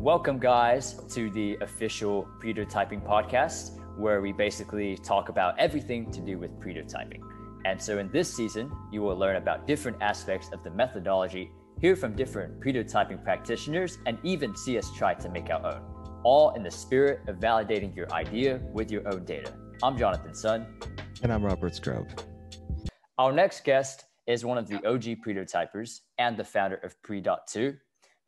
Welcome, guys, to the official Pretotyping podcast, where we basically talk about everything to do with pretotyping. And so in this season, you will learn about different aspects of the methodology, hear from different pretotyping practitioners, and even see us try to make our own, all in the spirit of validating your idea with your own data. I'm Jonathan Sun. And I'm Robert Scrove. Our next guest is one of the OG pretotypers and the founder of pree.to.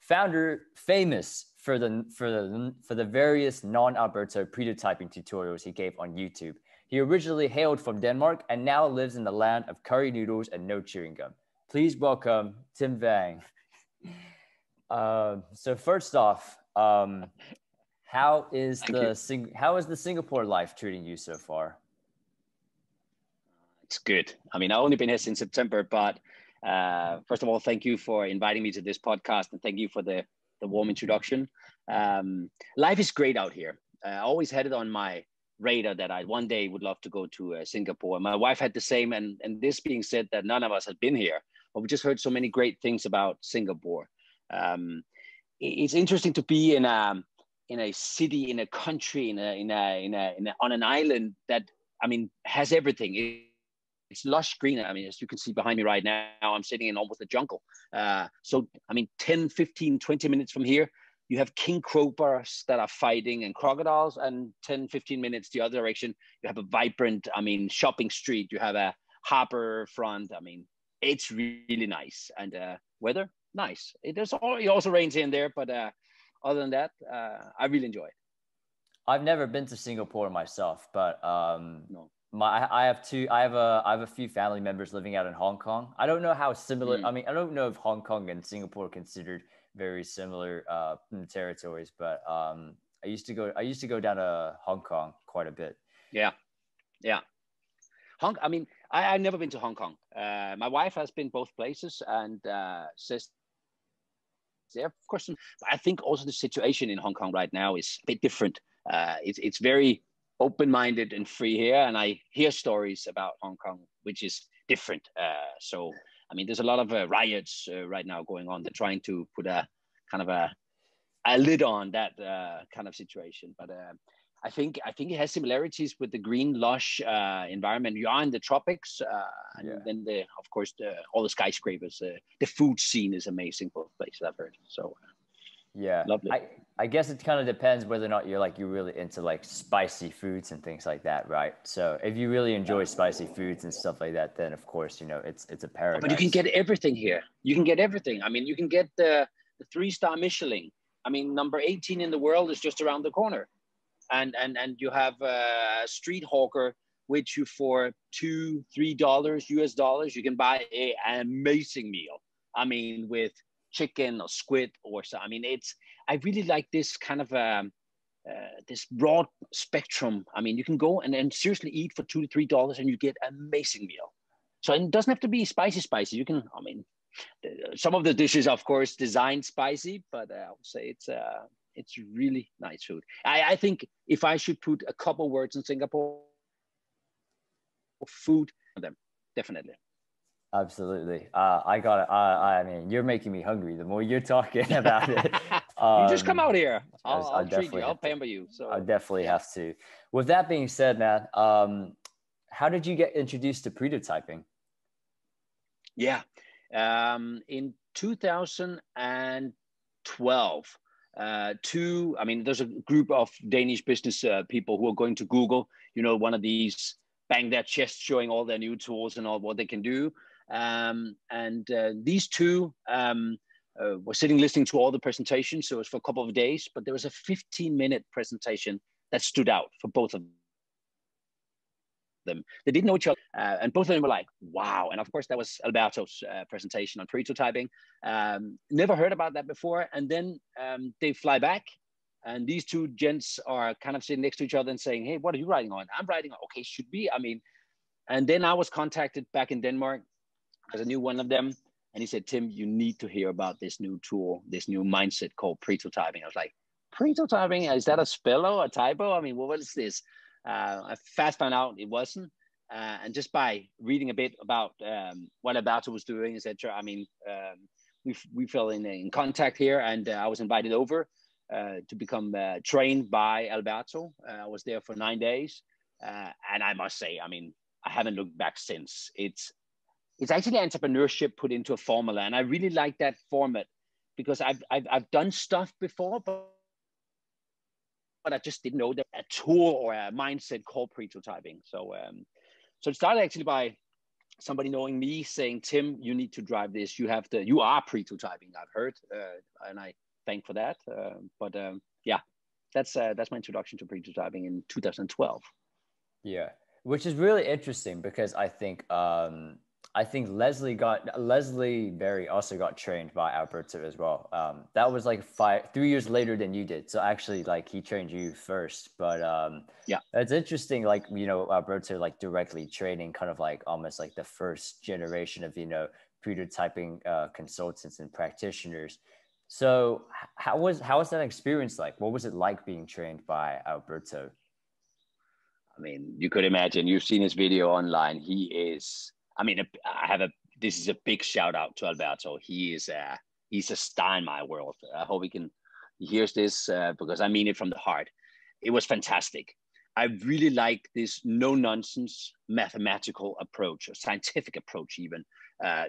Founder famous for the various non-Alberto pretotyping tutorials he gave on YouTube. He originally hailed from Denmark and now lives in the land of curry noodles and no chewing gum. Please welcome Tim Vang. So first off, how is the Singapore life treating you so far? It's good. I mean, I've only been here since September, but first of all, thank you for inviting me to this podcast, and thank you for the warm introduction. Life is great out here. I always had it on my radar that I one day would love to go to Singapore. My wife had the same, and this being said, that none of us had been here, but we just heard so many great things about Singapore. It's interesting to be in a city, in a country, on an island that, I mean, has everything. It's lush green. I mean, as you can see behind me right now, I'm sitting in almost a jungle. So, I mean, 10, 15, 20 minutes from here, you have king cobras that are fighting and crocodiles, and 10, 15 minutes the other direction, you have a vibrant, shopping street. You have a harbor front. I mean, it's really nice. And weather, nice. It also rains here and there, but other than that, I really enjoy it. I've never been to Singapore myself, but no. I have a few family members living out in Hong Kong. I don't know how similar. I mean, I don't know if Hong Kong and Singapore are considered very similar territories, but I used to go down to Hong Kong quite a bit. Yeah. I've never been to Hong Kong. My wife has been both places and says, yeah, of course. I think also the situation in Hong Kong right now is a bit different. It's very open-minded and free here, and I hear stories about Hong Kong, which is different. So, I mean, there's a lot of riots right now going on. They're trying to put a kind of a lid on that kind of situation. But I think it has similarities with the green, lush environment. You are in the tropics, and then of course all the skyscrapers. The food scene is amazing, both places I've heard. So. Yeah, lovely. I guess it kind of depends whether or not you're really into like spicy foods and things like that, right? So if you really enjoy spicy foods and stuff like that, then of course, it's a paradise. But you can get everything here. You can get everything. I mean, you can get the 3-star Michelin. I mean, number 18 in the world is just around the corner, and you have a street hawker, which you for $2-3 US dollars, you can buy an amazing meal. I mean, with chicken or squid or so. I mean, I really like this kind of this broad spectrum. I mean, you can go and seriously eat for $2-3 and you get an amazing meal. So it doesn't have to be spicy. You can, I mean, some of the dishes, of course, designed spicy, but I would say it's really nice food. I think if I should put a couple words in Singapore, food for them, definitely. Absolutely. I mean, you're making me hungry the more you're talking about it. You just come out here. I'll treat you. I'll pamper you. So I definitely have to. With that being said, man, how did you get introduced to pretotyping? Yeah. In 2012, there's a group of Danish business people who are going to Google, one of these, bang their chest showing all their new tools and all what they can do. These two were sitting listening to all the presentations. So it was for a couple of days, but there was a 15-minute presentation that stood out for both of them. They didn't know each other, and both of them were like, wow. And of course, that was Alberto's presentation on pretotyping. Never heard about that before. And then they fly back, and these two gents are kind of sitting next to each other and saying, hey, what are you writing on? I'm writing on, okay, should be. I mean, and then I was contacted back in Denmark because I knew one of them. And he said, Tim, you need to hear about this new tool, this new mindset called pretotyping. I was like, pretotyping? Is that a spell or a typo? I mean, what is this? I fast found out it wasn't. And just by reading a bit about what Alberto was doing, etc. I mean, we fell in contact here, and I was invited over. to become trained by Alberto. I was there for 9 days. And I must say, I mean, I haven't looked back since. It's actually entrepreneurship put into a formula. And I really like that format because I've done stuff before, but I just didn't know that a tool or a mindset called pretotyping. So it started actually by somebody knowing me saying, Tim, you need to drive this. You are pretotyping, I've heard. And I thank for that. Yeah, that's my introduction to pretotyping in 2012. Yeah, which is really interesting because I think Leslie Berry also got trained by Alberto as well. That was like 3 years later than you did. So actually, like, he trained you first. But yeah, it's interesting, like, you know, Alberto like directly training kind of like almost like the first generation of, you know, pretotyping consultants and practitioners. So how was that experience like? What was it like being trained by Alberto? I mean, you could imagine, you've seen his video online. He is, I mean, this is a big shout out to Alberto. He's a star in my world. I hope he hears this because I mean it from the heart. It was fantastic. I really like this no nonsense mathematical approach, or scientific approach even,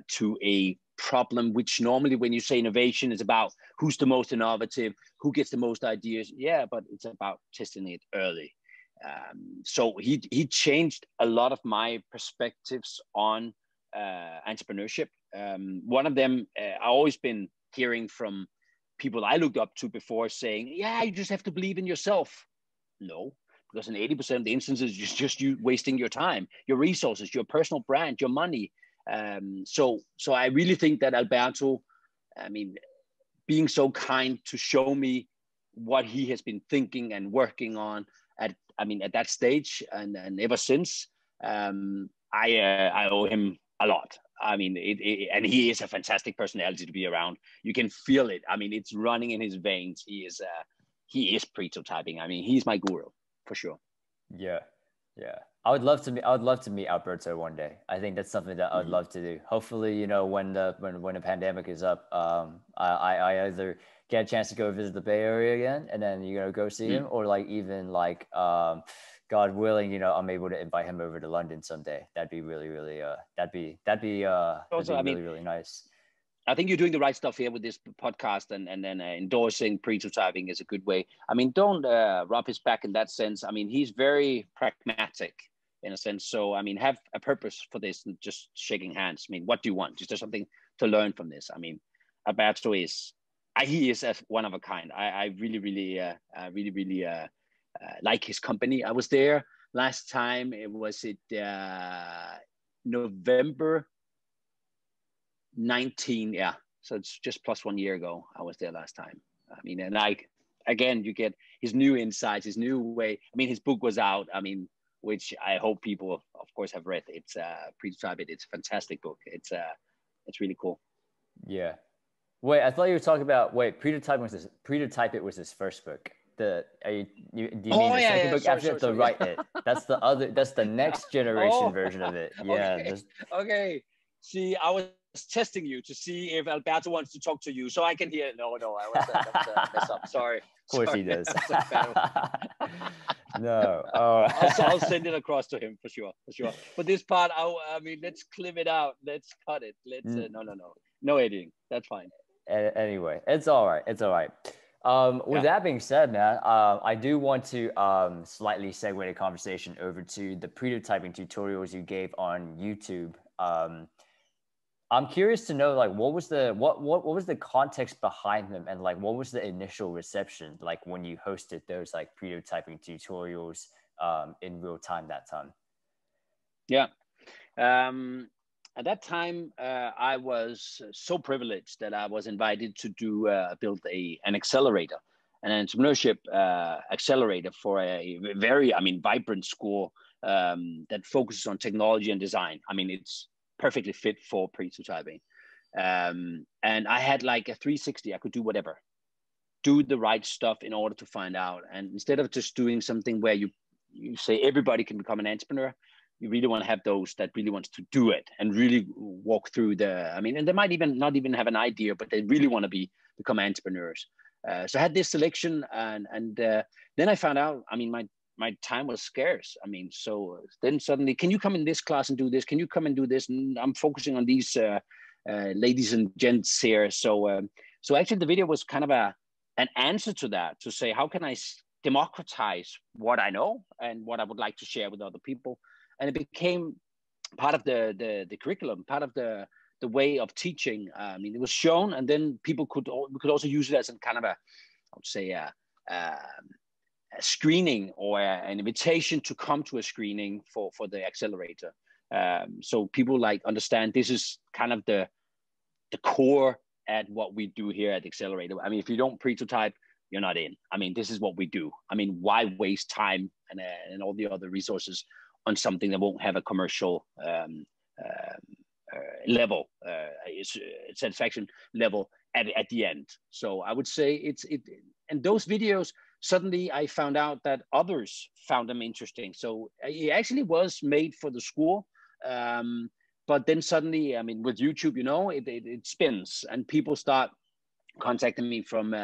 to a problem, which normally when you say innovation is about who's the most innovative, who gets the most ideas. Yeah, but it's about testing it early. So he changed a lot of my perspectives on entrepreneurship. One of them, I've always been hearing from people I looked up to before saying, yeah, you just have to believe in yourself. No, because in 80% of the instances, it's just you wasting your time, your resources, your personal brand, your money. So I really think that Alberto, I mean, being so kind to show me what he has been thinking and working on at that stage and ever since, I owe him a lot. I mean, and he is a fantastic personality to be around. You can feel it. I mean, it's running in his veins. He is pretotyping. I mean, he's my guru for sure. Yeah. I would love to meet Alberto one day. I think that's something that I would love to do. Hopefully, you know, when the pandemic is up, I either get a chance to go visit the Bay Area again, and then, you know, go see him, or like even like God willing, you know, I'm able to invite him over to London someday. That'd be really, really really nice. I think you're doing the right stuff here with this podcast, and then endorsing pretotyping is a good way. I mean, don't rub his back in that sense. I mean, he's very pragmatic in a sense. So, I mean, have a purpose for this and just shaking hands. I mean, what do you want? Is there something to learn from this? I mean, Alberto is one of a kind. I really like his company. I was there last time. November 19, yeah. So it's just plus 1 year ago. I was there last time. I mean, and again, you get his new insights, his new way. I mean, his book was out. I mean, which I hope people, of course, have read. It's Pretotype It. It's a fantastic book. It's really cool. Yeah. Wait, I thought you were talking about Pretotype It was his first book. Do you mean the second book after it? Write It. That's the next generation version of it. Yeah. Okay. See, I was testing you to see if Alberto wants to talk to you, so I can hear. No, that was a mess up. Sorry. Of course he does. No. I'll send it across to him for sure. But this part, I mean, let's clip it out. Let's cut it. No editing. That's fine. Anyway, it's all right. With that being said, man, I do want to slightly segue the conversation over to the pretotyping tutorials you gave on YouTube. I'm curious to know, like, what was the context behind them, and like, what was the initial reception like when you hosted those like pretotyping tutorials in real time that time? Yeah. At that time, I was so privileged that I was invited to build an accelerator, an entrepreneurship accelerator for a very, vibrant school that focuses on technology and design. I mean, it's perfectly fit for pretotyping. And I had like a 360. I could do whatever, do the right stuff in order to find out. And instead of just doing something where you say everybody can become an entrepreneur, you really want to have those that really wants to do it and really walk through and they might even not even have an idea, but they really want to become entrepreneurs. So I had this selection, and then I found out, I mean, my time was scarce. I mean, so then suddenly, can you come in this class and do this? Can you come and do this? And I'm focusing on these ladies and gents here. So actually the video was kind of an answer to that, to say, how can I democratize what I know and what I would like to share with other people? And it became part of the curriculum, part of the way of teaching. I mean, it was shown, and then we could also use it as a kind of I would say a screening, or an invitation to come to a screening for the accelerator. So people like understand this is kind of the core at what we do here at the accelerator. I mean, if you don't pretotype, you're not in. I mean, this is what we do. I mean, why waste time and all the other resources on something that won't have a commercial level, satisfaction level at the end? So I would say and those videos, suddenly I found out that others found them interesting. So it actually was made for the school. But then suddenly, I mean, with YouTube, you know, it spins, and people start contacting me from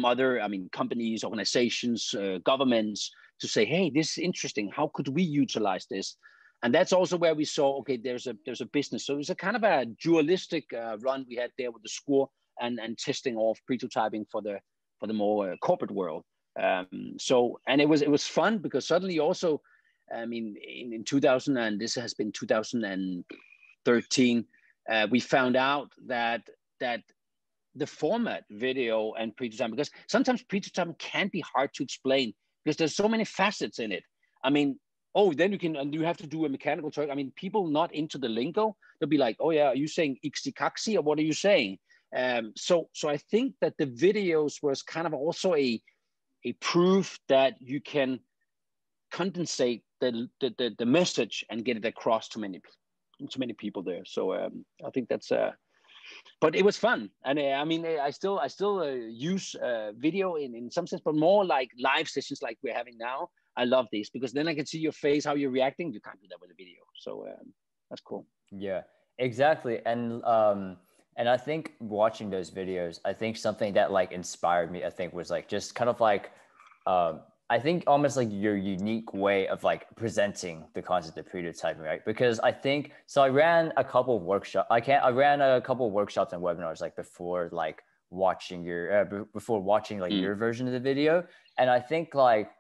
other, I mean, companies, organizations, governments, to say, hey, this is interesting. How could we utilize this? And that's also where we saw, okay, there's a business. So it was a kind of a dualistic run we had there with the school and testing off pretotyping for the more corporate world. So, and it was fun, because suddenly also, I mean, in 2000, and this has been 2013, we found out that the format video and pretotyping, because sometimes pretotyping can be hard to explain because there's so many facets in it. I mean, then you have to do a mechanical turk. I mean, people not into the lingo, they'll be like, oh yeah, are you saying ixtikaxi, or what are you saying? So I think that the videos was kind of also a proof that you can condensate the message and get it across to many people there. So I think that's but it was fun. And I mean, I still use video in some sense, but more like live sessions like we're having now. I love this, because then I can see your face, how you're reacting. You can't do that with a video. So that's cool. Yeah, exactly. And I think watching those videos, I think something that like inspired me, I think, was like just kind of like I think almost like your unique way of like presenting the concept of pretotyping, right? Because I think, so I ran a couple of workshops. I ran a couple of workshops and webinars like before like watching your your version of the video. And I think like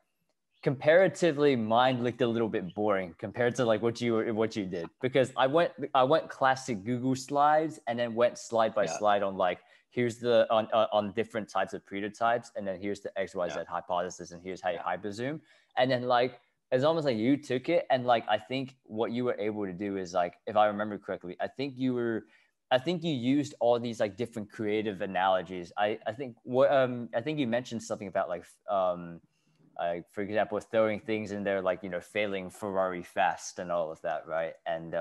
comparatively mine looked a little bit boring compared to like what you did, because I went classic Google slides and then went slide by slide on like, here's the on different types of pretotypes, and then here's the XYZ hypothesis, and here's how you hyperzoom. And then like it's almost like you took it, and like I think what you were able to do is like, if I remember correctly, I think you used all these like different creative analogies. I think you mentioned something about like for example, throwing things in there like, you know, failing Ferrari fast and all of that, right? And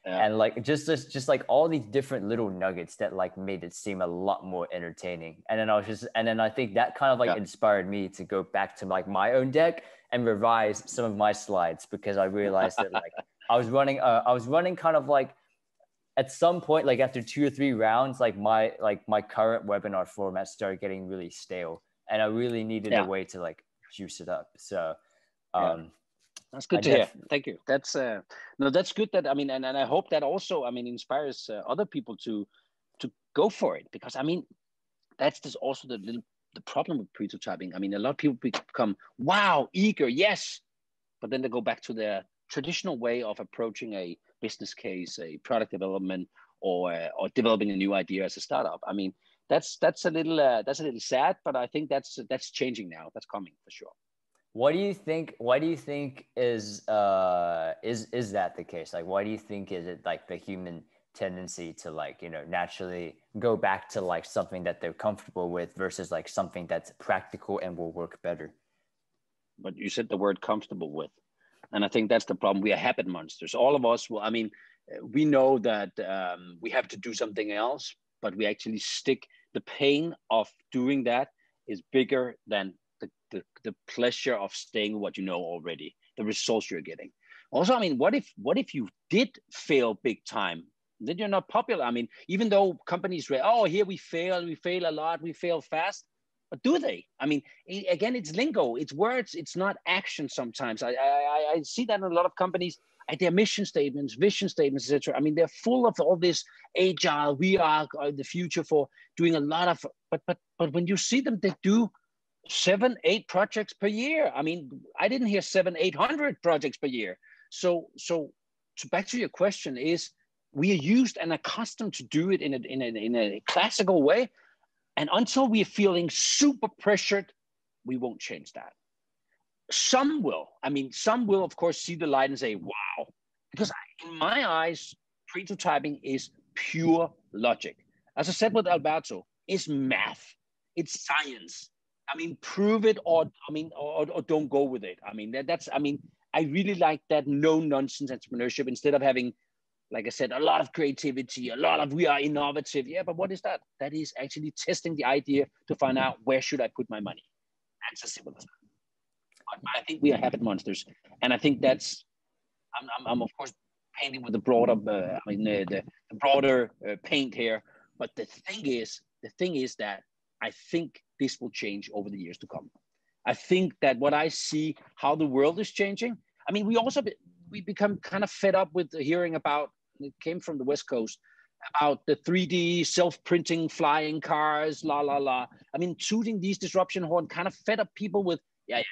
and like just like all these different little nuggets that like made it seem a lot more entertaining. And then I think that kind of like inspired me to go back to like my own deck and revise some of my slides, because I realized that like I was running kind of like, at some point, like after 2 or 3 rounds, like my current webinar format started getting really stale, and I really needed a way to like juice it up. So that's good to hear. Thank you. That's that's good. That, I mean, and I hope that also, I mean, inspires other people to go for it, because I mean, that's just also the problem with pretotyping. I mean, a lot of people become eager, yes, but then they go back to their traditional way of approaching a business case, a product development, or developing a new idea as a startup. I mean, that's a little sad, but I think that's changing now. That's coming for sure. Why do you think is that the case? Like, why do you think is it like the human tendency to like, you know, naturally go back to like something that they're comfortable with versus like something that's practical and will work better? But you said the word comfortable with, and I think that's the problem. We are habit monsters. All of us. Well, I mean, we know that we have to do something else, but we actually stick. The pain of doing that is bigger than the pleasure of staying with what you know already, the results you're getting. Also, I mean, what if you did fail big time? Then you're not popular. I mean, even though companies here we fail a lot, we fail fast. But do they? I mean, again, it's lingo, it's words, it's not action sometimes. I see that in a lot of companies, their mission statements, vision statements, etc. I mean, they're full of all this agile, we are the future for doing a lot of, but when you see them, they do 7-8 projects per year. I mean, I didn't hear 700-800 projects per year. So back to your question is, we are used and accustomed to do it in a classical way. And until we're feeling super pressured, we won't change that. Some will. I mean, some will, of course, see the light and say, wow. Because in my eyes, pretotyping is pure logic. As I said with Alberto, it's math. It's science. I mean, prove it or don't go with it. I mean, I really like that no-nonsense entrepreneurship instead of having, like I said, a lot of creativity, we are innovative. Yeah, but what is that? That is actually testing the idea to find out where should I put my money. That's as simple as that. But I think we are habit monsters. And I think that's, I'm of course painting with the broader, the broader paint here. But the thing is that I think this will change over the years to come. I think that what I see, how the world is changing. I mean, we become kind of fed up with hearing about, it came from the West Coast, about the 3D self-printing flying cars, la, la, la. I mean, tooting these disruption horn kind of fed up people with, yeah.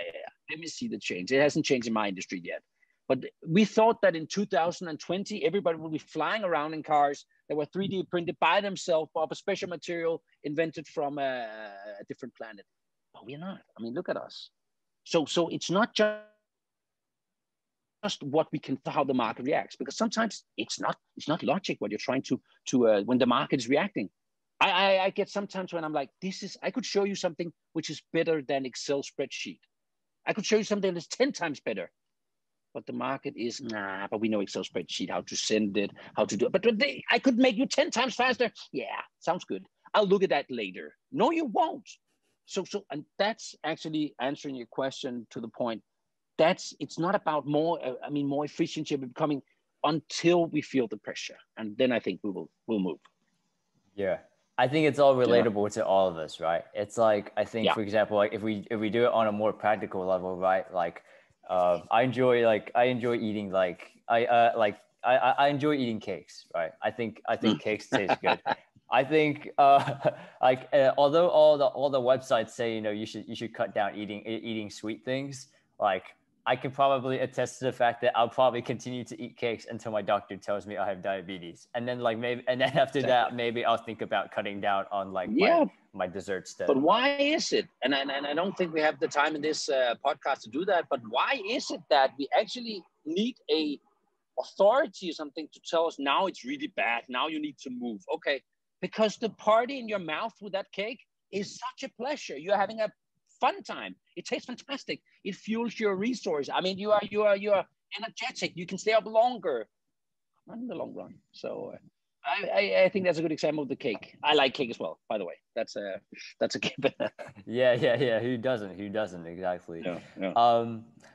Let me see the change. It hasn't changed in my industry yet. But we thought that in 2020, everybody will be flying around in cars that were 3D printed by themselves of a special material invented from a different planet. But we're not. I mean, look at us. So it's not just what we can, how the market reacts, because sometimes it's not logic what you're trying to when the market is reacting. I get sometimes when I'm like, I could show you something which is better than Excel spreadsheet. I could show you something that's 10 times better, but the market is, but we know Excel spreadsheet, how to send it, how to do it. But I could make you 10 times faster. Yeah, sounds good. I'll look at that later. No, you won't. So, and that's actually answering your question to the point. It's not about more efficiency becoming until we feel the pressure. And then I think we'll move. Yeah. I think it's all relatable to all of us, right? It's like, I think, for example, like if we do it on a more practical level, right? Like, I enjoy eating I enjoy eating cakes, right? I think cakes taste good. I think although all the websites say, you should cut down eating sweet things, like I can probably attest to the fact that I'll probably continue to eat cakes until my doctor tells me I have diabetes. And then after that, maybe I'll think about cutting down on my desserts. But why is it? And I don't think we have the time in this podcast to do that. But why is it that we actually need a authority or something to tell us now it's really bad, now you need to move? Okay, because the party in your mouth with that cake is such a pleasure. You're having a fun time. It tastes fantastic. It fuels your resource. I mean, you are energetic. You can stay up longer, not in the long run. So I think that's a good example of the cake. I like cake as well, by the way. That's a given. Yeah. Who doesn't exactly? Yeah.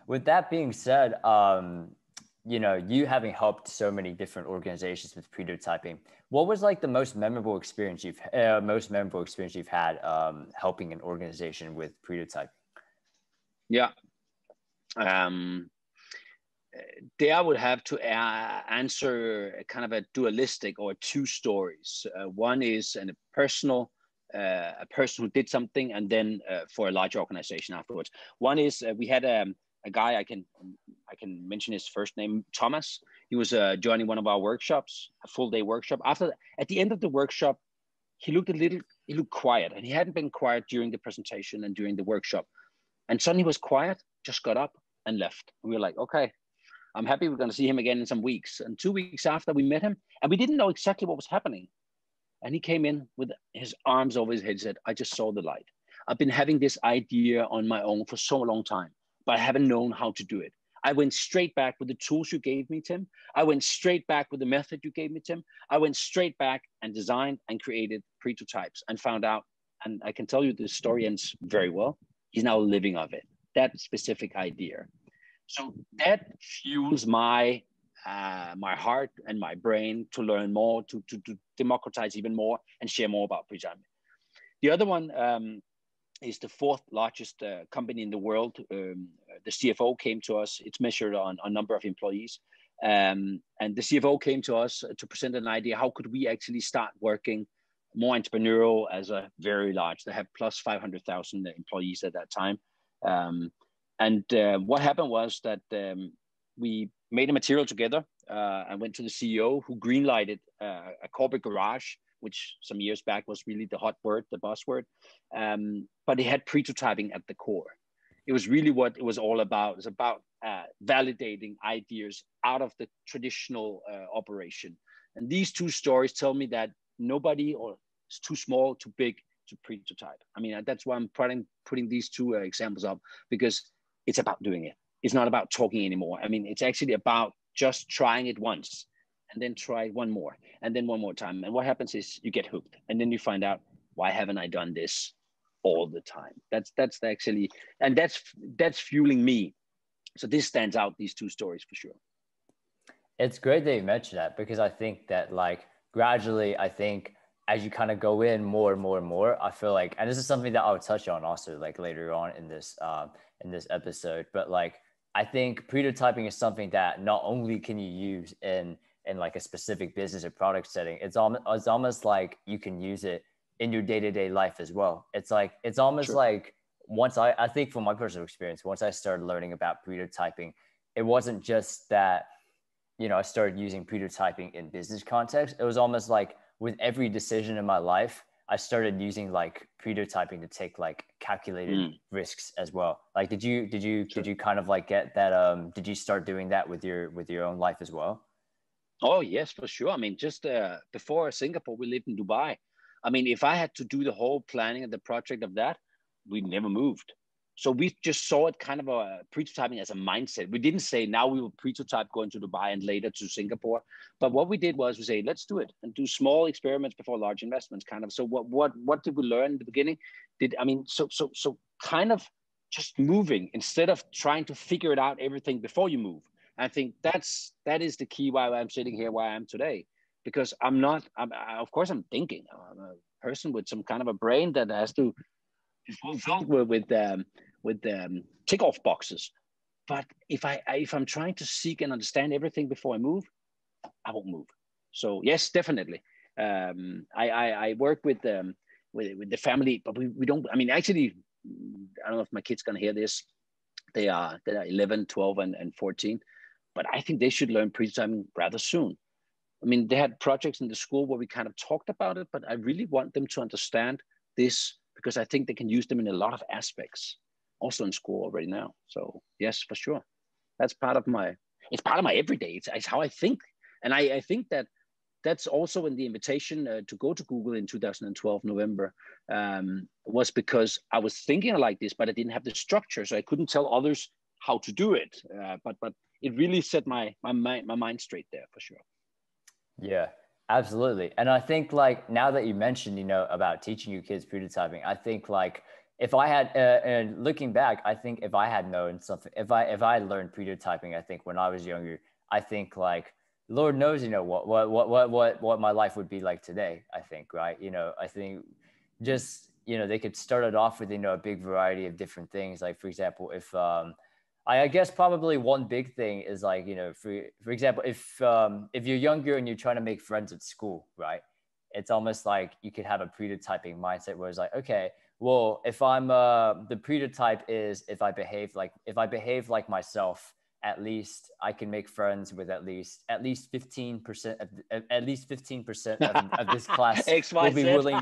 With that being said, you having helped so many different organizations with pretotyping, what was like the most memorable experience you've had helping an organization with pretotyping? Yeah. There I would have to answer kind of a dualistic or two stories. One is a person who did something, and then for a large organization afterwards. One is we had a guy, I can mention his first name, Thomas. He was joining one of our workshops, a full day workshop. At the end of the workshop, he looked quiet, and he hadn't been quiet during the presentation and during the workshop. And suddenly he was quiet, just got up and left. And we were like, okay, I'm happy we're going to see him again in some weeks. And 2 weeks after, we met him, and we didn't know exactly what was happening. And he came in with his arms over his head and said, I just saw the light. I've been having this idea on my own for so long time, but I haven't known how to do it. I went straight back with the tools you gave me, Tim. I went straight back with the method you gave me, Tim. I went straight back and designed and created pretotypes and found out, and I can tell you the story ends very well. He's now living of it, that specific idea. So that fuels my heart and my brain to learn more, to democratize even more and share more about pretotyping. The other one, is the fourth largest company in the world. The CFO came to us. It's measured on a number of employees. And the CFO came to us to present an idea. How could we actually start working more entrepreneurial as a very large, they have plus 500,000 employees at that time. What happened was that we made a material together and went to the CEO, who greenlighted a corporate garage, which some years back was really the hot word, the buzzword. But it had pretotyping at the core. It was really what it was all about. It was about validating ideas out of the traditional operation. And these two stories tell me that nobody, or it's too small, too big to pretotype. I mean, that's why I'm putting these two examples up, because it's about doing it. It's not about talking anymore. I mean, it's actually about just trying it once, and then try one more, and then one more time. And what happens is you get hooked, and then you find out, why haven't I done this all the time? That's actually, and that's fueling me. So this stands out, these two stories for sure. It's great that you mentioned that, because I think that like gradually, I think as you kind of go in more and more and more, I feel like, and this is something that I'll touch on also like later on in this episode, but like, I think pretotyping is something that not only can you use in like a specific business or product setting, it's almost like you can use it in your day-to-day life as well. It's almost like, once I think from my personal experience, once I started learning about pretotyping, it wasn't just that, I started using pretotyping in business context. It was almost like with every decision in my life, I started using like pretotyping to take like calculated risks as well. Like, did you kind of like get that? Did you start doing that with your own life as well? Oh yes, for sure. I mean, just before Singapore, we lived in Dubai. I mean, if I had to do the whole planning of the project of that, we never moved. So we just saw it kind of a pretotyping as a mindset. We didn't say now we will pretotype going to Dubai and later to Singapore. But what we did was we say, let's do it and do small experiments before large investments kind of. So what did we learn in the beginning? So kind of just moving instead of trying to figure it out everything before you move. I think that is the key why I'm sitting here, why I am today, because of course I'm thinking. I'm a person with some kind of a brain that has to be fulfilled with tick off boxes. But if I'm trying to seek and understand everything before I move, I won't move. So yes, definitely. I work with the family, but we don't. I mean, actually, I don't know if my kid's gonna hear this. They are 11, 12, and 14. But I think they should learn pretotyping rather soon. I mean, they had projects in the school where we kind of talked about it, but I really want them to understand this, because I think they can use them in a lot of aspects, also in school already now. So yes, for sure. It's part of my everyday. It's how I think. And I think that's also in the invitation to go to Google in 2012, November, was because I was thinking like this, but I didn't have the structure. So I couldn't tell others how to do it. But it really set my mind straight there for sure. Yeah, absolutely. And I think like now that you mentioned, about teaching your kids pretotyping, I think like if I had, and looking back, I think if I had known something, if I learned pretotyping, I think when I was younger, I think like Lord knows, what my life would be like today. I think, right. I think just, they could start it off with, a big variety of different things. Like, for example, if, I guess probably one big thing is like, for example, if you're younger and you're trying to make friends at school, right? It's almost like you could have a pretotyping mindset where it's like, okay, well, if I'm the pretotype is if I behave like myself, at least I can make friends with at least 15% of this class will be willing.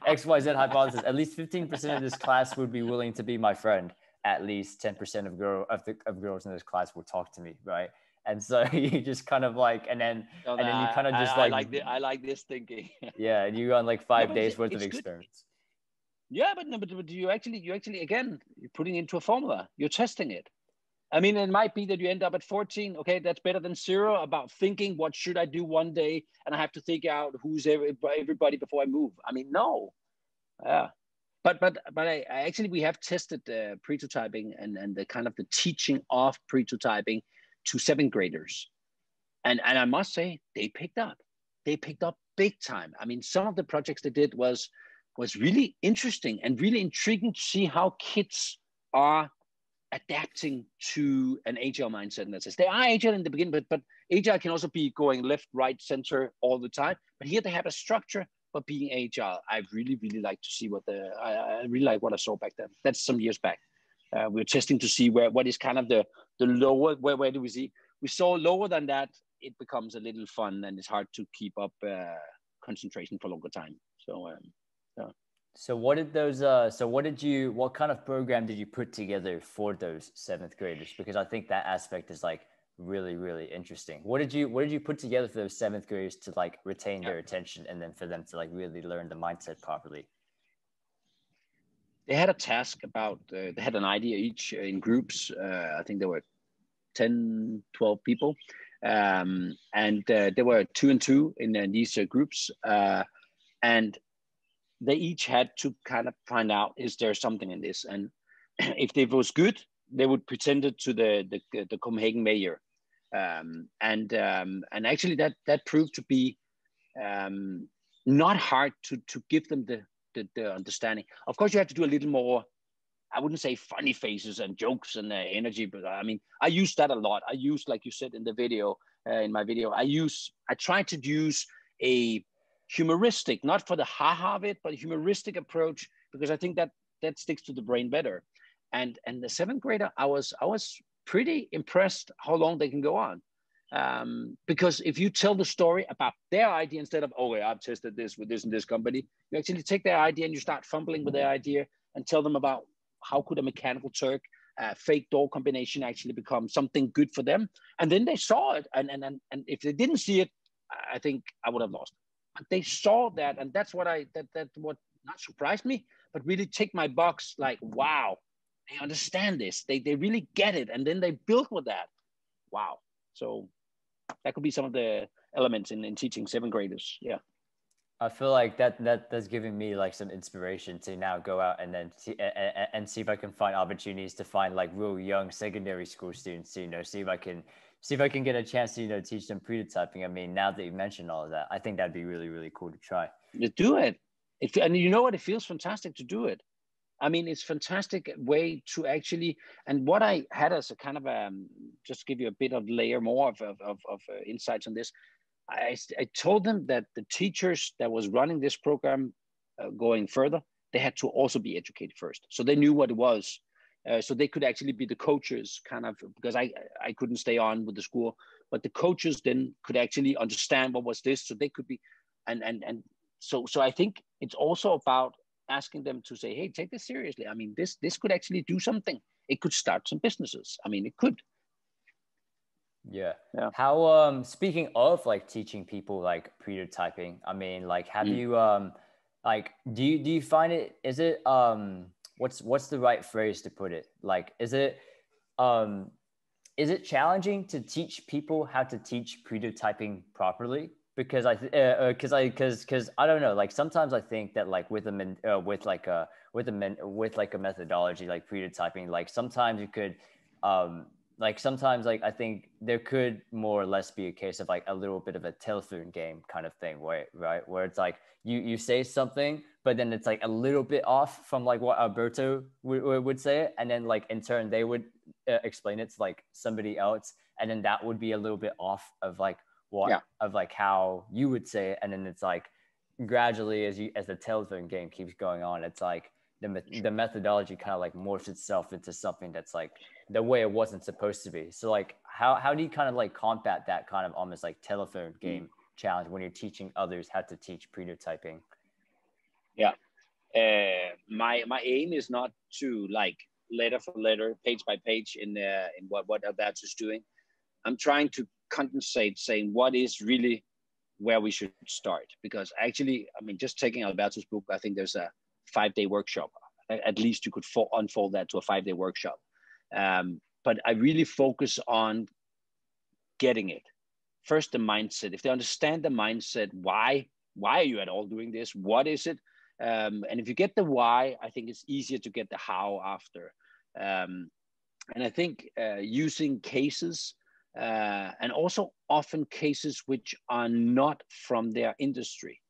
XYZ hypothesis. At least 15% of this class would be willing to be my friend. At least 10% of girls in this class will talk to me, right? And so you just kind of like, and then you kind of just I like this thinking. Yeah, and you go on like 5 days worth of experiments. Yeah, but you actually again, you're putting into a formula. You're testing it. I mean, it might be that you end up at 14. Okay, that's better than 0. About thinking, what should I do one day, and I have to think out who's everybody before I move. I mean, no. Yeah. But I actually, we have tested pretotyping and the kind of the teaching of pretotyping to 7th graders. And I must say, they picked up big time. I mean, some of the projects they did was was really interesting and really intriguing to see how kids are adapting to an agile mindset in that sense. They are agile in the beginning, but agile can also be going left, right, center all the time. But here they have a structure, but being agile, I really, really like to see I really like what I saw back then. That's some years back. We were testing to see what is kind of the lower, where do we see? We saw lower than that, it becomes a little fun and it's hard to keep up concentration for a longer time. So, yeah. So what kind of program did you put together for those 7th graders? Because I think that aspect is like really, really interesting. What did you put together for those 7th graders to like retain their attention and then for them to like really learn the mindset properly? They had a task about, they had an idea each in groups. I think there were 10, 12 people. And there were 2 and 2 in these groups. And they each had to kind of find out, is there something in this? And if it was good, they would present it to the Copenhagen mayor. And actually that proved to be not hard to give them the understanding. Of course, you have to do a little more, I wouldn't say funny faces and jokes and energy, but I mean, I use that a lot. I use, like you said in the video, in my video, I try to use a humoristic, not for the ha-ha of it, but a humoristic approach, because I think that sticks to the brain better. And the 7th grader, I was pretty impressed how long they can go on. Because if you tell the story about their idea instead of, oh, yeah, I've tested this with this and this company, you actually take their idea and you start fumbling with their idea and tell them about how could a mechanical Turk, fake door combination actually become something good for them. And then they saw it. And if they didn't see it, I think I would have lost. But they saw that. And that's what what not surprised me, but really ticked my box. Like, wow, they understand this. They really get it. And then they build with that. Wow. So that could be some of the elements in teaching 7th graders. Yeah. I feel like that's giving me like some inspiration to now go out and then see if I can find opportunities to find like real young secondary school students to, see if I can get a chance to, teach them pretotyping. I mean, now that you mentioned all of that, I think that'd be really, really cool to try. You do it. And you know what? It feels fantastic to do it. I mean, it's a fantastic way to actually, and what I had as a kind of just to give you a bit of layer more of insights on this, I told them that the teachers that was running this program going further, they had to also be educated first. So they knew what it was. So they could actually be the coaches kind of, because I couldn't stay on with the school, but the coaches then could actually understand what was this. So they could be, and so I think it's also about asking them to say, hey, take this seriously. I mean, this could actually do something. It could start some businesses. I mean, it could. Yeah. How speaking of like teaching people like pretotyping, I mean, like have you like do you find it, is it what's the right phrase to put it? Like is it challenging to teach people how to teach pretotyping properly? Because I don't know, like sometimes I think that like with a methodology like pretotyping, like sometimes you could like sometimes like I think there could more or less be a case of like a little bit of a telephone game kind of thing, where it's like you say something, but then it's like a little bit off from like what Alberto would say it, and then like in turn they would explain it to like somebody else, and then that would be a little bit off of like of like how you would say it, and then it's like gradually as the telephone game keeps going on, it's like the methodology kind of like morphs itself into something that's like the way it wasn't supposed to be. So like how do you kind of like combat that kind of almost like telephone game challenge when you're teaching others how to teach pretotyping? Yeah, my aim is not to like letter for letter, page by page in what Alberto is doing. I'm trying to condensate, saying what is really where we should start. Because actually, I mean, just taking Alberto's book, I think there's a 5-day workshop. At least you could unfold that to a 5-day workshop. But I really focus on getting it. First, the mindset. If they understand the mindset, why are you at all doing this? What is it? And if you get the why, I think it's easier to get the how after. And I think using cases, and also often cases which are not from their industry.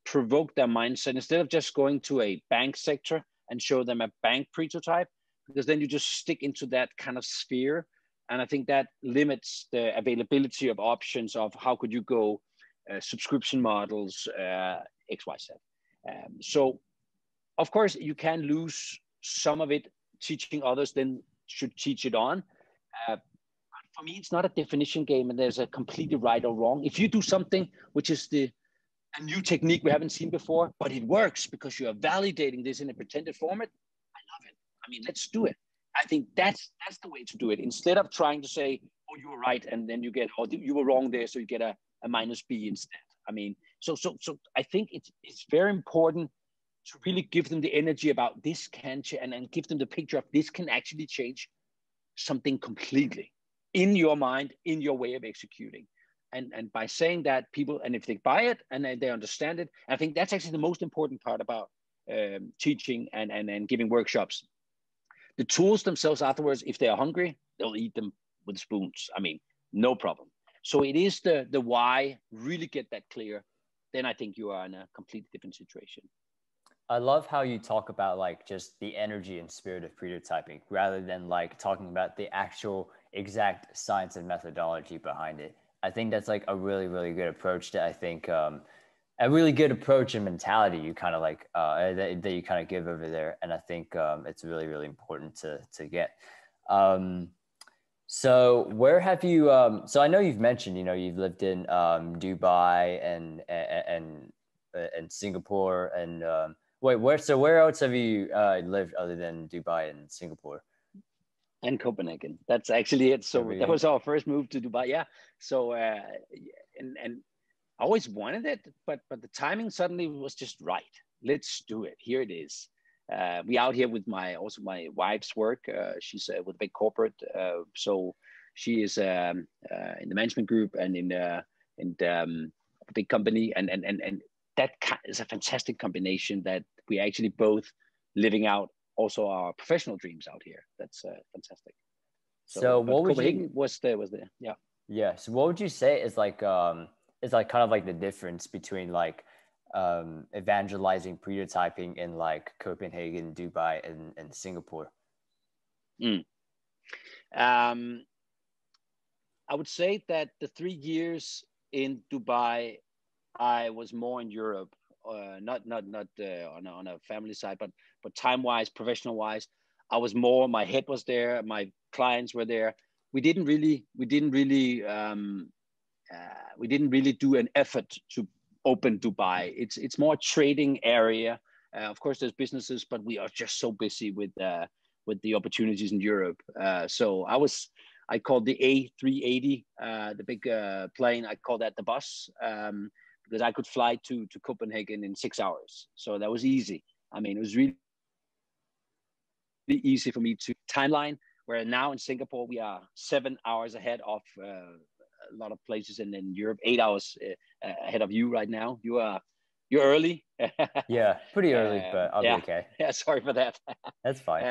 provoke their mindset instead of just going to a bank sector and show them a bank pretotype, because then you just stick into that kind of sphere. And I think that limits the availability of options of how could you go subscription models, X, Y, Z. So of course you can lose some of it teaching others, then should teach it on. For me, it's not a definition game and there's a completely right or wrong. If you do something which is a new technique we haven't seen before, but it works because you are validating this in a pretended format, I love it. I mean, let's do it. I think that's the way to do it. Instead of trying to say, oh, you were right, and then you get, oh, you were wrong there, so you get a minus B instead. I mean, so I think it's very important to really give them the energy about this can change, and give them the picture of this can actually change something completely in your mind, in your way of executing. And by saying that, people, and if they buy it and they understand it, I think that's actually the most important part about teaching and giving workshops. The tools themselves afterwards, if they are hungry, they'll eat them with spoons. I mean, no problem. So it is the why, really get that clear. Then I think you are in a completely different situation. I love how you talk about like just the energy and spirit of pretotyping rather than like talking about the actual exact science and methodology behind it. I think that's like a really, really good approach to, I think, a really good approach and mentality you kind of like that you kind of give over there. And I think it's really, really important to get. So where have you, so I know you've mentioned, you know, you've lived in Dubai and Singapore and where else have you lived other than Dubai and Singapore? And Copenhagen. That's actually it. So that was our first move to Dubai. Yeah. So and I always wanted it, but the timing suddenly was just right. Let's do it. Here it is. We out here with my wife's work. She's with a big corporate, so she is in the management group and in a big company, and that is a fantastic combination that we actually both living out also our professional dreams out here. That's fantastic. So what would Copenhagen you was there? Yeah. So what would you say is like kind of like the difference between like evangelizing pretotyping in like Copenhagen, Dubai, and Singapore? I would say that the 3 years in Dubai, I was more in Europe, not on a family side, but time wise, professional wise, I was more. My head was there. My clients were there. We didn't really do an effort to open Dubai. It's more a trading area. Of course, there's businesses, but we are just so busy with the opportunities in Europe. So I called the A380, the big plane. I called that the bus because I could fly to Copenhagen in 6 hours. So that was easy. I mean, it was really easy for me to timeline. Where now in Singapore we are 7 hours ahead of a lot of places, and in Europe 8 hours ahead of you right now. You're early. Yeah, pretty early, but I'll be okay. Yeah, sorry for that. That's fine.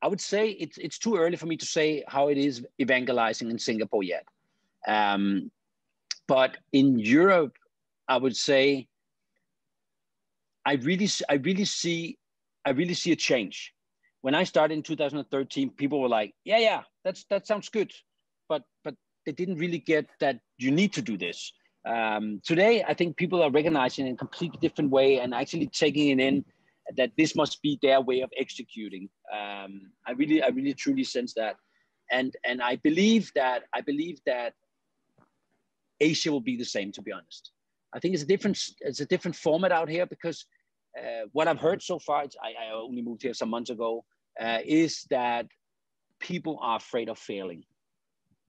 I would say it's too early for me to say how it is evangelizing in Singapore yet. But in Europe, I would say I really see a change. When I started in 2013, people were like, yeah, that sounds good, but they didn't really get that you need to do this. Today, I think people are recognizing in a completely different way and actually taking it in that this must be their way of executing. I really truly sense that, and I believe that Asia will be the same. To be honest, I think it's a different format out here because what I've heard so far, I only moved here some months ago, is that people are afraid of failing.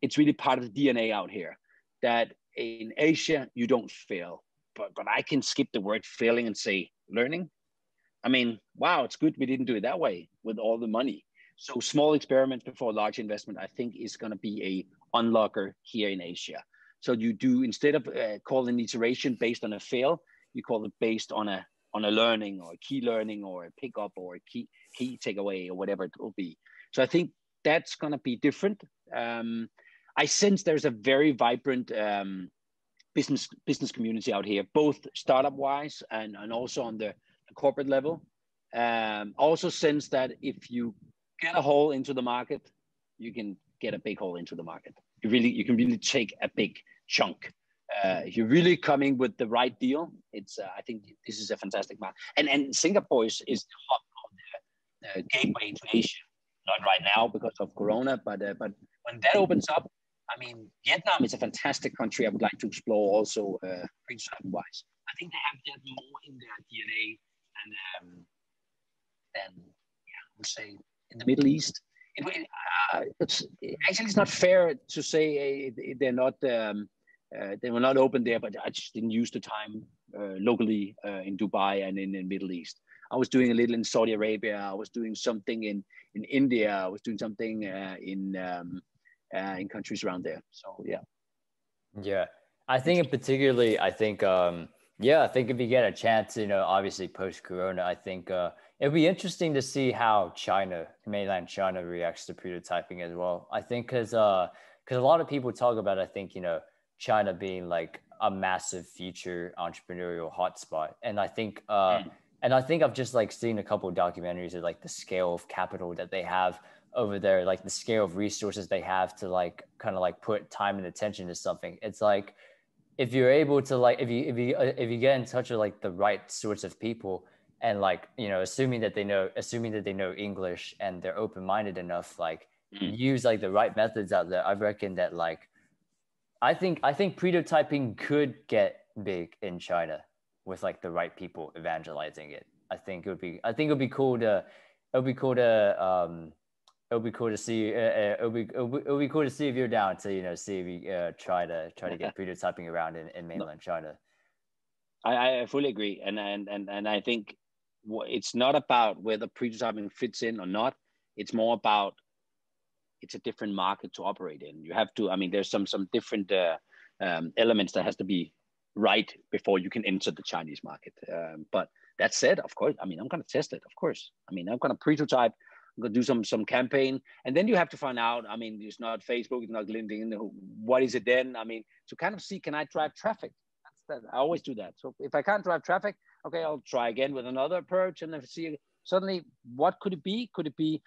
It's really part of the DNA out here that in Asia, you don't fail, but I can skip the word failing and say learning. I mean, wow, it's good we didn't do it that way with all the money. So small experiments before large investment, I think is going to be a unlocker here in Asia. So you do, instead of calling iteration based on a fail, you call it based on a learning or a key learning or a pickup or a key takeaway or whatever it will be. So I think that's going to be different. I sense there's a very vibrant business community out here, both startup wise and also on the corporate level. Also sense that if you get a hole into the market, you can get a big hole into the market. You can really take a big chunk. If you're really coming with the right deal, it's I think this is a fantastic market. And Singapore is the hub of the gateway into Asia. Not right now because of Corona, but when that opens up, I mean, Vietnam is a fantastic country. I would like to explore also, wise. I think they have that more in their DNA than I would say in the Middle East. It's not fair to say they're not they were not open there, but I just didn't use the time locally in Dubai and in the Middle East. I was doing a little in Saudi Arabia. I was doing something in India. I was doing something in countries around there. So yeah, I think particularly, I think if you get a chance, obviously post Corona, I think it'd be interesting to see how mainland China reacts to prototyping as well. I think because a lot of people talk about, I think, China being like a massive future entrepreneurial hotspot. And I think I've just like seen a couple of documentaries of like the scale of capital that they have over there, like the scale of resources they have to like kind of like put time and attention to something. It's like, if you're able to like, if you get in touch with like the right sorts of people, and like, assuming that they know English and they're open-minded enough, like use like the right methods out there, I reckon that like, I think pretotyping could get big in China with like the right people evangelizing it. I think it would be cool to see. It'll be cool to see if you're down to see if you try to get pretotyping around in mainland China. I fully agree, and I think it's not about whether pretotyping fits in or not. It's more about it's a different market to operate in. You have to. I mean, there's some different elements that has to be right before you can enter the Chinese market. But that said, of course, I mean, I'm going to test it. Of course, I mean, I'm going to pretotype. I'm going to do some campaign, and then you have to find out. I mean, it's not Facebook, it's not LinkedIn. What is it then? I mean, to kind of see, can I drive traffic? That's that. I always do that. So if I can't drive traffic, okay, I'll try again with another approach, and then see suddenly what could it be? Could it be?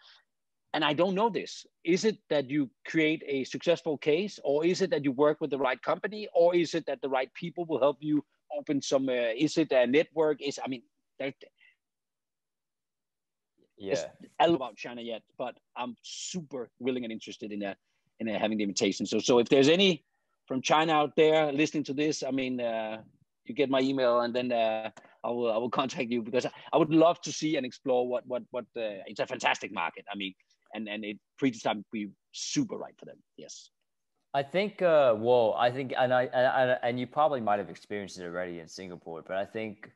And I don't know this. Is it that you create a successful case, or is it that you work with the right company, or is it that the right people will help you open some? Is it a network? It's about China yet, but I'm super willing and interested in having the invitation. So if there's any from China out there listening to this, I mean, you get my email, and then I will contact you, because I would love to see and explore what it's a fantastic market. I mean, and it pretotype would be super right for them. Yes. I think, and you probably might have experienced it already in Singapore, but I think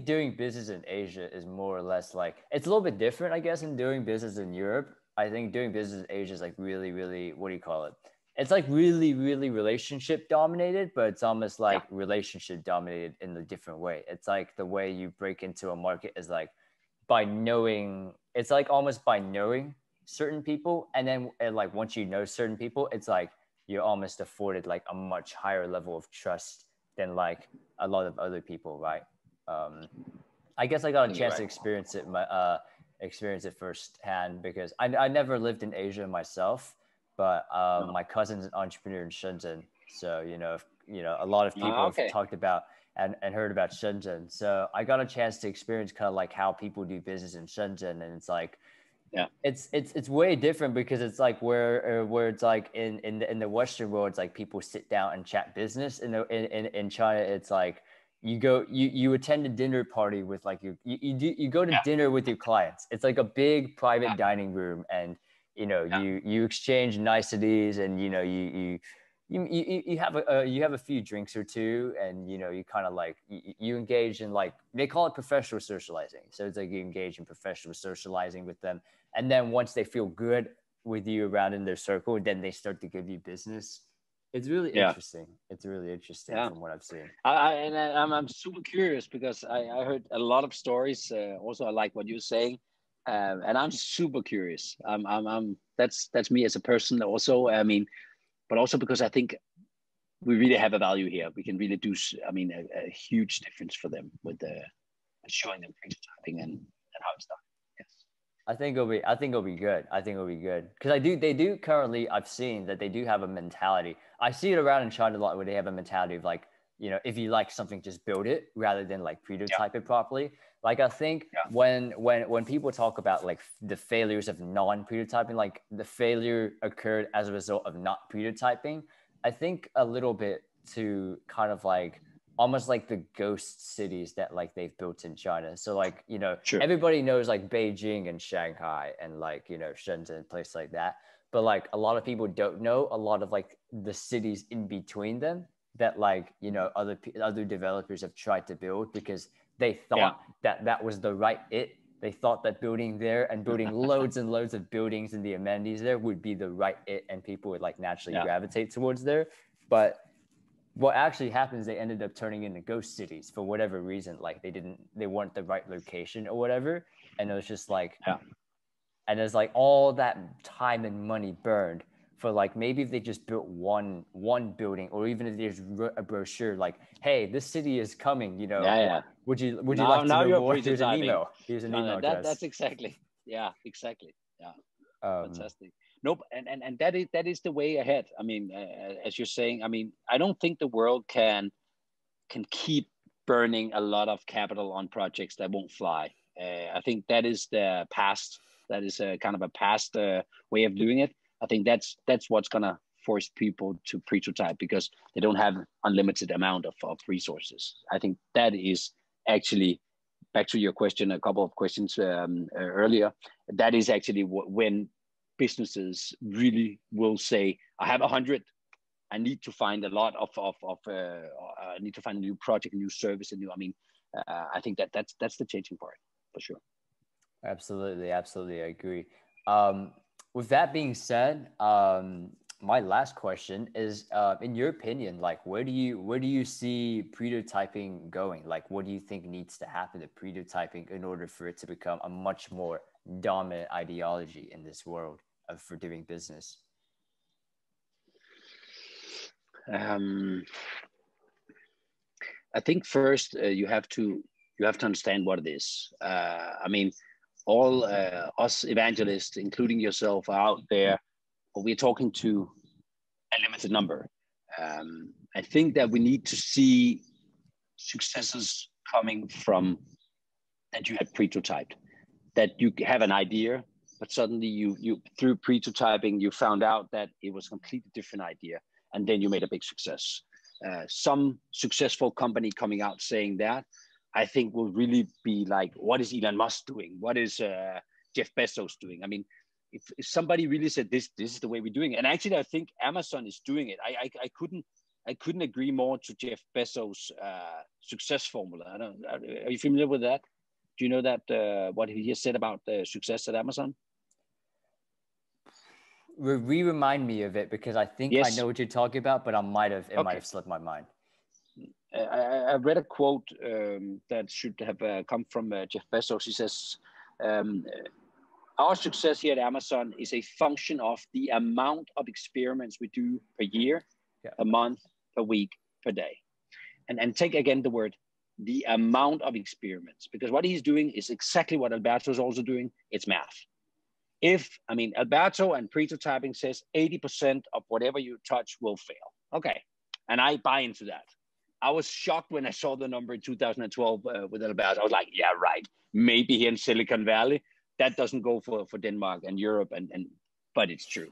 doing business in Asia is more or less like, it's a little bit different, I guess, than doing business in Europe. I think doing business in Asia is like really, really, what do you call it? It's like really, really relationship dominated, but it's almost like relationship dominated in a different way. It's like the way you break into a market is like it's like almost by knowing certain people. And then like once you know certain people, it's like you're almost afforded like a much higher level of trust than like a lot of other people, right? I guess I got a chance to experience it firsthand, because I never lived in Asia myself, but my cousin's an entrepreneur in Shenzhen, so a lot of people have talked about and heard about Shenzhen. So I got a chance to experience kind of like how people do business in Shenzhen, and it's like it's way different, because it's like where it's like in the Western world, it's like people sit down and chat business. In China, it's like you attend a dinner party with like you go to dinner with your clients. It's like a big private dining room, and you exchange niceties, and you have a few drinks or two, and you kind of like you engage in, like, they call it professional socializing. So it's like you engage in professional socializing with them, and then once they feel good with you around in their circle, then they start to give you business. It's really interesting. It's really interesting from what I've seen. I'm super curious, because I heard a lot of stories. Also, I like what you're saying, and I'm super curious. That's me as a person. Also, I mean, but also because I think we really have a value here. We can really do, I mean, a huge difference for them with showing them prototyping and how it's done. Yes. I think it'll be good. I think it'll be good. Because they do currently, I've seen that they do have a mentality. I see it around in China a lot where they have a mentality of like, you know, if you like something, just build it rather than like prototype it properly. Like I think when people talk about like the failures of non-prototyping, like the failure occurred as a result of not prototyping, I think a little bit to kind of like almost like the ghost cities that like they've built in China. So like, you know, everybody knows like Beijing and Shanghai and like, you know, Shenzhen, place like that. But like a lot of people don't know a lot of like the cities in between them that like, you know, other developers have tried to build because they thought that was the right it. They thought that building there and building loads and loads of buildings and the amenities there would be the right it, and people would like naturally gravitate towards there. But what actually happens, they ended up turning into ghost cities for whatever reason. Like they weren't the right location or whatever. And it was just like, and there's like all that time and money burned for like, maybe if they just built one building, or even if there's a brochure like, hey, this city is coming, you know, would you like to know more? Here's an email. Here's an email address. That's exactly. Yeah, exactly. Yeah. Fantastic. Nope. And that is the way ahead. I mean, as you're saying, I mean, I don't think the world can keep burning a lot of capital on projects that won't fly. I think that is the past. That is a kind of a past way of doing it. I think that's what's gonna force people to pretotype, because they don't have unlimited amount of resources. I think that is actually, back to your question, a couple of questions earlier, that is actually when businesses really will say, I have 100, I need to find a lot of I need to find a new project, a new service, a new, I mean, I think that's the changing part for sure. Absolutely. I agree. With that being said, my last question is, in your opinion, like where do you see pretotyping going? Like, what do you think needs to happen to pretotyping in order for it to become a much more dominant ideology in this world for doing business? I think first you have to understand what it is. I mean, all us evangelists, including yourself, are out there, we're talking to a limited number. I think that we need to see successes coming from that you had pretotyped, that you have an idea, but suddenly you through pretotyping, you found out that it was a completely different idea, and then you made a big success. Some successful company coming out saying that, I think will really be like, what is Elon Musk doing? What is Jeff Bezos doing? I mean, if somebody really said this is the way we're doing it, and actually I think Amazon is doing it. I couldn't agree more to Jeff Bezos' success formula. Are you familiar with that? Do you know that what he has said about the success at Amazon? Remind me of it, because I think I know what you're talking about, but it might have slipped my mind. I read a quote that should have come from Jeff Bezos. He says, our success here at Amazon is a function of the amount of experiments we do per year, a month, per week, per day. And take again the word, the amount of experiments, because what he's doing is exactly what Alberto is also doing. It's math. Alberto and pretotyping says 80% of whatever you touch will fail. Okay. And I buy into that. I was shocked when I saw the number in 2012 with Alberto. I was like, yeah, right. Maybe here in Silicon Valley, that doesn't go for Denmark and Europe, but it's true.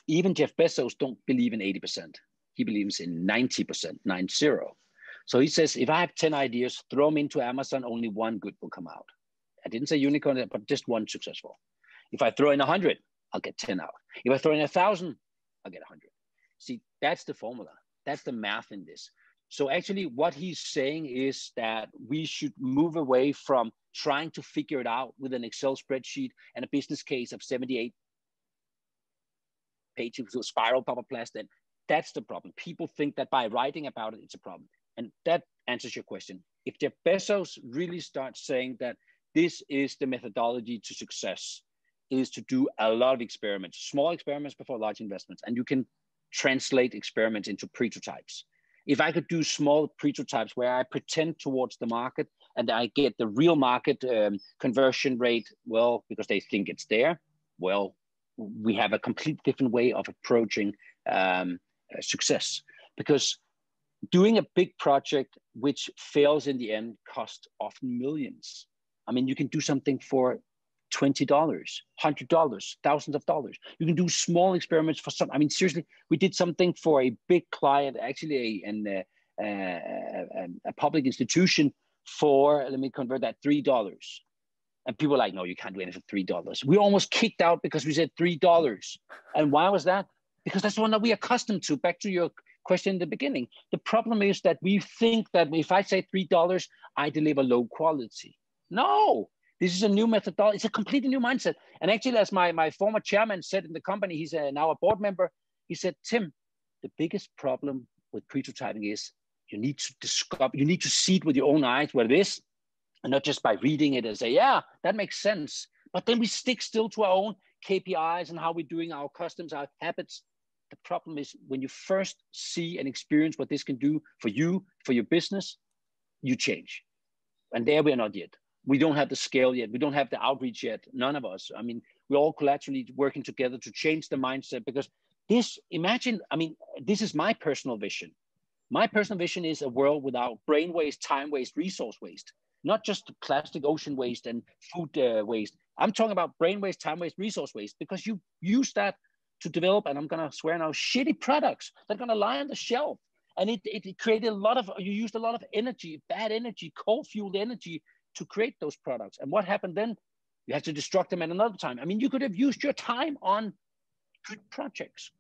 Even Jeff Bezos don't believe in 80%. He believes in 90%, 90. So he says, if I have 10 ideas, throw them into Amazon, only one good will come out. I didn't say unicorn, but just one successful. If I throw in 100, I'll get 10 out. If I throw in 1,000, I'll get 100. See, that's the formula. That's the math in this. So actually what he's saying is that we should move away from trying to figure it out with an Excel spreadsheet and a business case of 78 pages with a spiral pop-up blast. Then that's the problem. People think that by writing about it, it's a problem. And that answers your question. If Jeff Bezos really starts saying that this is the methodology to success, is to do a lot of experiments, small experiments before large investments. And you can translate experiments into pretotypes. If I could do small pretotypes where I pretend towards the market and I get the real market conversion rate, well, because they think it's there, well, we have a completely different way of approaching success. Because doing a big project which fails in the end costs often millions. I mean, you can do something for $20, $100, thousands of dollars. You can do small experiments for some. I mean, seriously, we did something for a big client, actually a public institution for, let me convert that, $3. And people were like, no, you can't do anything for $3. We almost kicked out because we said $3. And why was that? Because that's the one that we're accustomed to. Back to your question in the beginning. The problem is that we think that if I say $3, I deliver low quality. No, this is a new methodology. It's a completely new mindset. And actually, as my former chairman said in the company, he's now a board member, he said, Tim, the biggest problem with pretotyping is you need to discover, you need to see it with your own eyes what it is, and not just by reading it and say, yeah, that makes sense. But then we stick still to our own KPIs and how we're doing our customs, our habits. The problem is when you first see and experience what this can do for you, for your business, you change. And there we are not yet. We don't have the scale yet. We don't have the outreach yet. None of us. I mean, we're all collaterally working together to change the mindset, because this, imagine, I mean, this is my personal vision. My personal vision is a world without brain waste, time waste, resource waste, not just plastic, ocean waste and food waste. I'm talking about brain waste, time waste, resource waste, because you use that to develop, and I'm going to swear now, shitty products that are going to lie on the shelf. And it created a lot of, you used a lot of energy, bad energy, coal-fueled energy to create those products. And what happened then? You have to destruct them at another time. I mean, you could have used your time on good projects.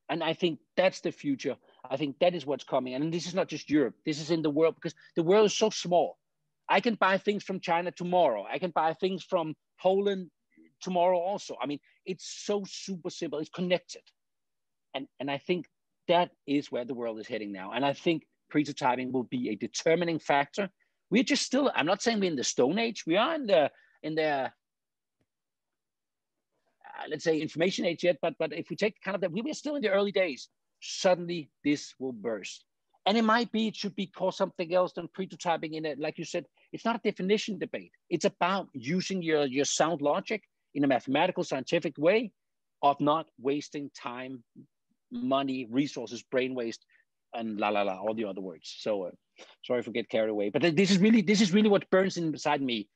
And I think that's the future. I think that is what's coming. And this is not just Europe. This is in the world, because the world is so small. I can buy things from China tomorrow. I can buy things from Poland tomorrow also. I mean, it's so super simple. It's connected. And I think that is where the world is heading now. And I think pretotyping will be a determining factor. We're just still, I'm not saying we're in the Stone Age. We are in the let's say information age yet, but if we take kind of that, we were still in the early days. Suddenly this will burst. And it might be, it should be called something else than pretotyping in it. Like you said, it's not a definition debate. It's about using your sound logic in a mathematical, scientific way of not wasting time, money, resources, brain waste, and all the other words. So sorry for getting carried away. But this is really what burns inside me.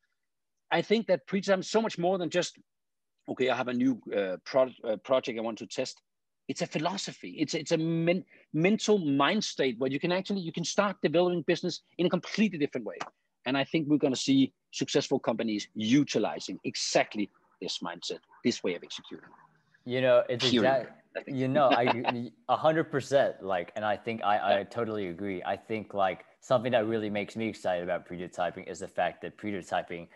I think that pretotyping is so much more than just, okay, I have a new project I want to test. It's a philosophy. It's a mental mind state where you can start developing business in a completely different way. And I think we're going to see successful companies utilizing exactly this mindset, this way of executing. You know, it's exactly, you know, I 100%, like, and I think I totally agree. I think like something that really makes me excited about pretotyping is the fact that pretotyping,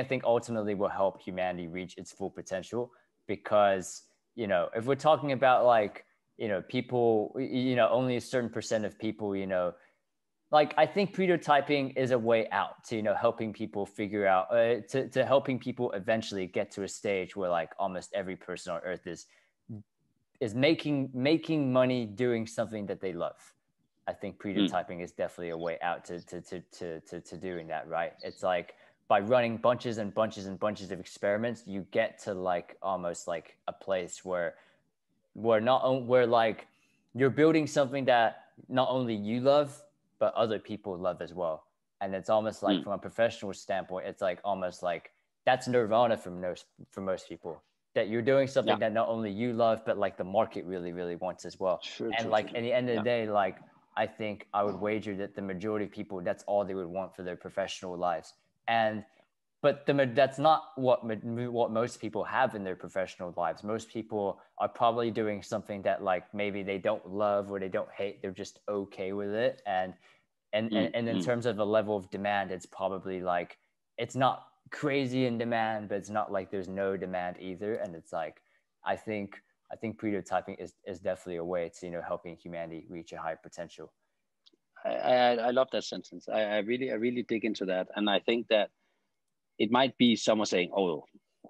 I think ultimately will help humanity reach its full potential, because, you know, if we're talking about like, you know, people, you know, only a certain percent of people, you know, like, I think pretotyping is a way out to, you know, helping people figure out, to helping people eventually get to a stage where like almost every person on earth is making money doing something that they love. I think pretotyping is definitely a way out to doing that, right? It's like by running bunches and bunches and bunches of experiments, you get to like almost like a place where like you're building something that not only you love, but other people love as well. And it's almost like from a professional standpoint, it's like almost like that's nirvana for most people, that you're doing something that not only you love, but like the market really, really wants as well. At the end of the day, like, I think I would wager that the majority of people, that's all they would want for their professional lives. But that's not what most people have in their professional lives. Most people are probably doing something that like maybe they don't love or they don't hate. They're just okay with it. And in terms of the level of demand, it's probably like, it's not crazy in demand, but it's not like there's no demand either. And it's like, I think pretotyping is definitely a way to, you know, helping humanity reach a higher potential. I love that sentence. I really dig into that. And I think that it might be someone saying, oh,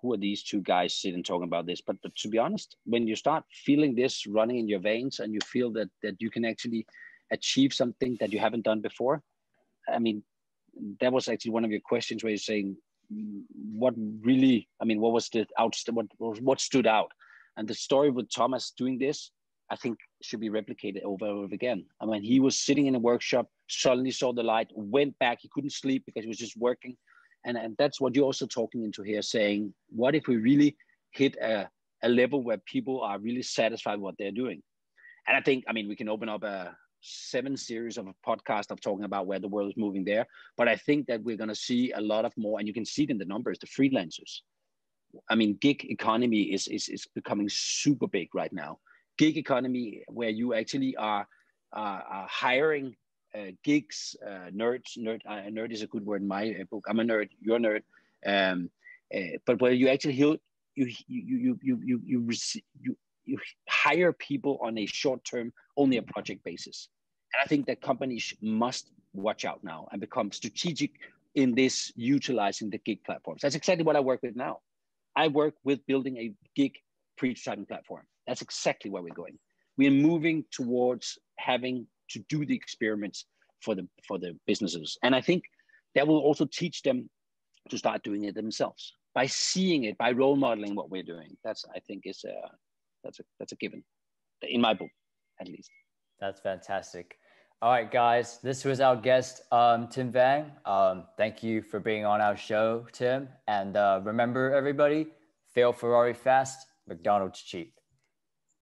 who are these two guys sitting talking about this? But to be honest, when you start feeling this running in your veins and you feel that you can actually achieve something that you haven't done before, I mean, that was actually one of your questions where you're saying, what really, I mean, what was the what stood out? And the story with Thomas doing this, I think should be replicated over and over again. I mean, he was sitting in a workshop, suddenly saw the light, went back, he couldn't sleep because he was just working. And that's what you're also talking into here, saying, what if we really hit a level where people are really satisfied with what they're doing? And I think, I mean, we can open up a 7 series of a podcast of talking about where the world is moving there. But I think that we're going to see a lot of more, and you can see it in the numbers, the freelancers. I mean, gig economy is becoming super big right now. Gig economy, where you actually are hiring gigs, nerds. Nerd is a good word in my book. I'm a nerd. You're a nerd. But where you actually you hire people on a short-term, only a project basis. And I think that companies must watch out now and become strategic in this, utilizing the gig platforms. That's exactly what I work with now. I work with building a gig pretotyping platform. That's exactly where we're going. We are moving towards having to do the experiments for the businesses. And I think that will also teach them to start doing it themselves by seeing it, by role modeling what we're doing. That's, I think, that's a given in my book, at least. That's fantastic. All right, guys, this was our guest, Tim Vang. Thank you for being on our show, Tim. And remember, everybody, fail Ferrari fast, McDonald's cheap.